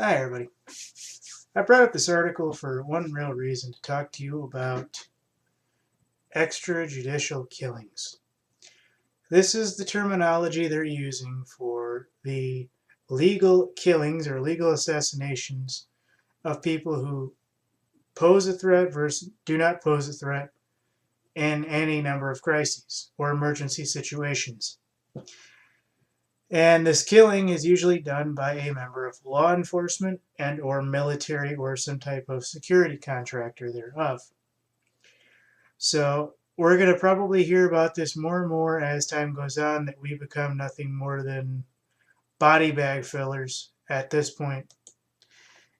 Hi, everybody. I brought up this article for one real reason to talk to you about extrajudicial killings. This is the terminology they're using for the legal killings or legal assassinations of people who pose a threat versus do not pose a threat in any number of crises or emergency situations. And this killing is usually done by a member of law enforcement and or military or some type of security contractor thereof. So we're going to probably hear about this more and more as time goes on, that we become nothing more than body bag fillers at this point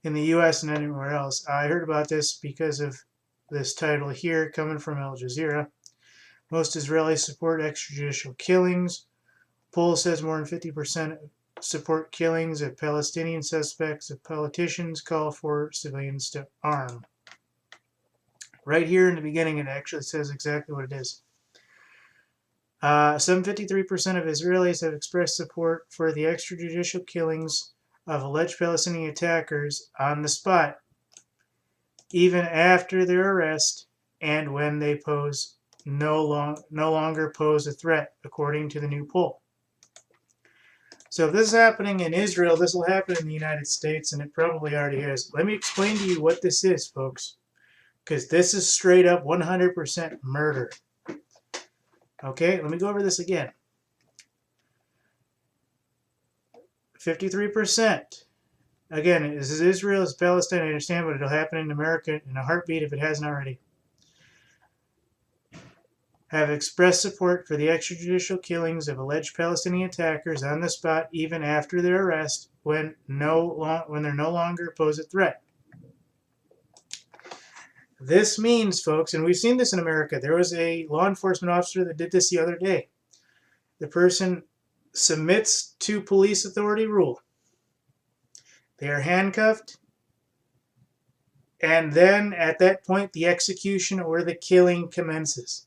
in the US and anywhere else. I heard about this because of this title here coming from Al Jazeera. Most Israelis support extrajudicial killings. Poll says more than 50% support killings of Palestinian suspects. If politicians call for civilians to arm. Right here in the beginning, it actually says exactly what it is. Some 53% of Israelis have expressed support for the extrajudicial killings of alleged Palestinian attackers on the spot, even after their arrest and when they no longer pose a threat, according to the new poll. So if this is happening in Israel, this will happen in the United States, and it probably already is. Let me explain to you what this is, folks, because this is straight up 100% murder. Okay, let me go over this again. 53%. Again, this is Israel, it's Palestine, I understand, but it'll happen in America in a heartbeat if it hasn't already. Have expressed support for the extrajudicial killings of alleged Palestinian attackers on the spot, even after their arrest, when they're no longer pose a threat. This means, folks, and we've seen this in America, there was a law enforcement officer that did this the other day. The person submits to police authority rule. They are handcuffed, and then at that point the execution or the killing commences.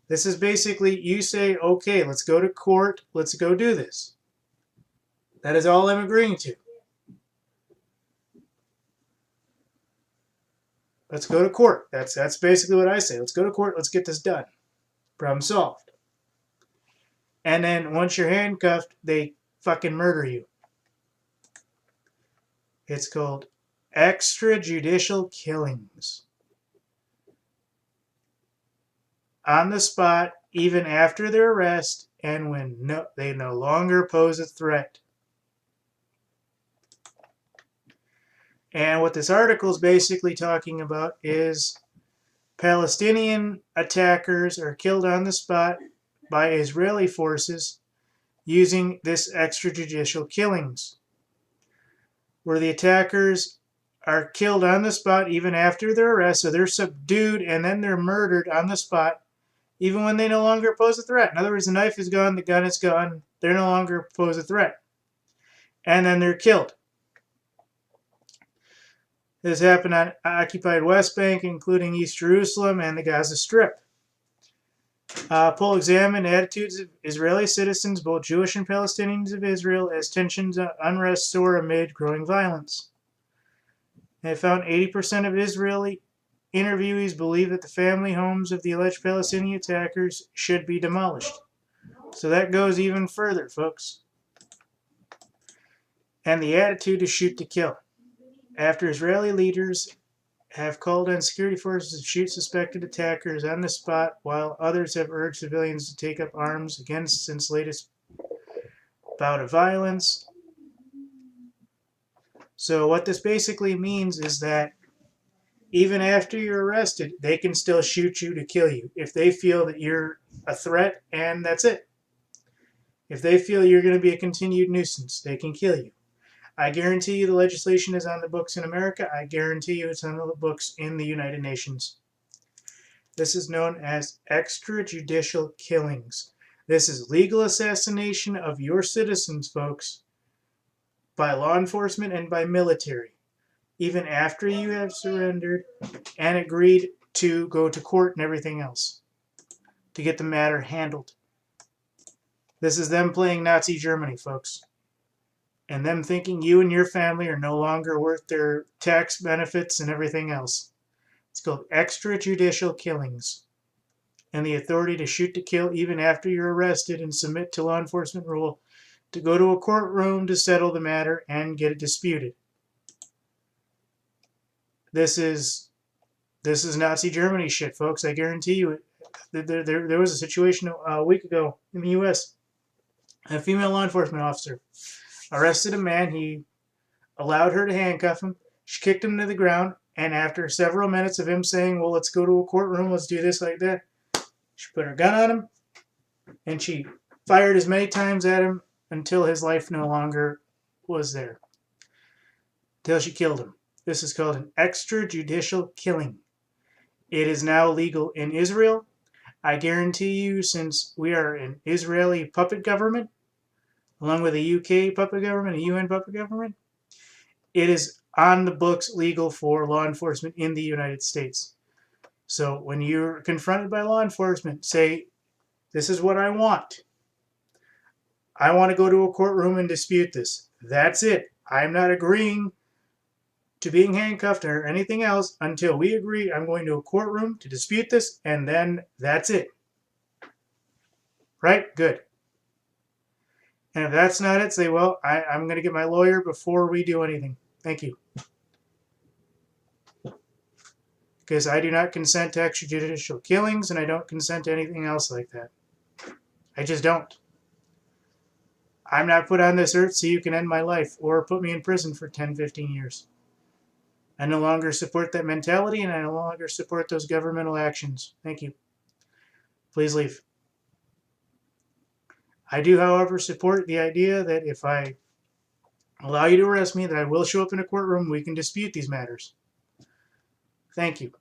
This is basically, you say, okay, let's go to court, let's go do this. That is all I'm agreeing to. Let's go to court. That's basically what I say. Let's go to court, let's get this done. Problem solved. And then once you're handcuffed, they fucking murder you. It's called extrajudicial killings. On the spot, even after their arrest, and when they no longer pose a threat. And what this article is basically talking about is Palestinian attackers are killed on the spot by Israeli forces using this extrajudicial killings, where the attackers are killed on the spot even after their arrest, so they're subdued and then they're murdered on the spot, even when they no longer pose a threat. In other words, the knife is gone, the gun is gone, they no longer pose a threat. And then they're killed. This happened on occupied West Bank, including East Jerusalem and the Gaza Strip. Poll examined attitudes of Israeli citizens, both Jewish and Palestinians of Israel, as tensions and unrest soar amid growing violence. They found 80% of Israeli interviewees believe that the family homes of the alleged Palestinian attackers should be demolished. So that goes even further, folks. And the attitude is shoot to kill. After Israeli leaders have called on security forces to shoot suspected attackers on the spot, while others have urged civilians to take up arms against since latest bout of violence. So what this basically means is that even after you're arrested, they can still shoot you to kill you if they feel that you're a threat, and that's it. If they feel you're going to be a continued nuisance, they can kill you. I guarantee you the legislation is on the books in America. I guarantee you it's on the books in the United Nations. This is known as extrajudicial killings. This is legal assassination of your citizens, folks, by law enforcement and by military, even after you have surrendered and agreed to go to court and everything else to get the matter handled. This is them playing Nazi Germany, folks. and them thinking you and your family are no longer worth their tax benefits and everything else. It's called extrajudicial killings, and the authority to shoot to kill even after you're arrested and submit to law enforcement rule to go to a courtroom to settle the matter and get it disputed. This is Nazi Germany shit, folks. I guarantee you. There was a situation a week ago in the U.S. A female law enforcement officer arrested a man. He allowed her to handcuff him. She kicked him to the ground, and after several minutes of him saying, well, let's go to a courtroom, let's do this like that, she put her gun on him, and she fired as many times at him until his life no longer was there. Till she killed him. This is called an extrajudicial killing. It is now legal in Israel. I guarantee you, since we are an Israeli puppet government, along with a UK puppet government, a UN puppet government, it is on the books legal for law enforcement in the United States. So when you're confronted by law enforcement, say, this is what I want. I want to go to a courtroom and dispute this. That's it. I'm not agreeing to being handcuffed or anything else until we agree I'm going to a courtroom to dispute this, and then that's it. Right? Good. And if that's not it, say, well, I'm going to get my lawyer before we do anything. Thank you. Because I do not consent to extrajudicial killings, and I don't consent to anything else like that. I just don't. I'm not put on this earth so you can end my life or put me in prison for 10, 15 years. I no longer support that mentality, and I no longer support those governmental actions. Thank you. Please leave. I do, however, support the idea that if I allow you to arrest me, that I will show up in a courtroom, we can dispute these matters. Thank you.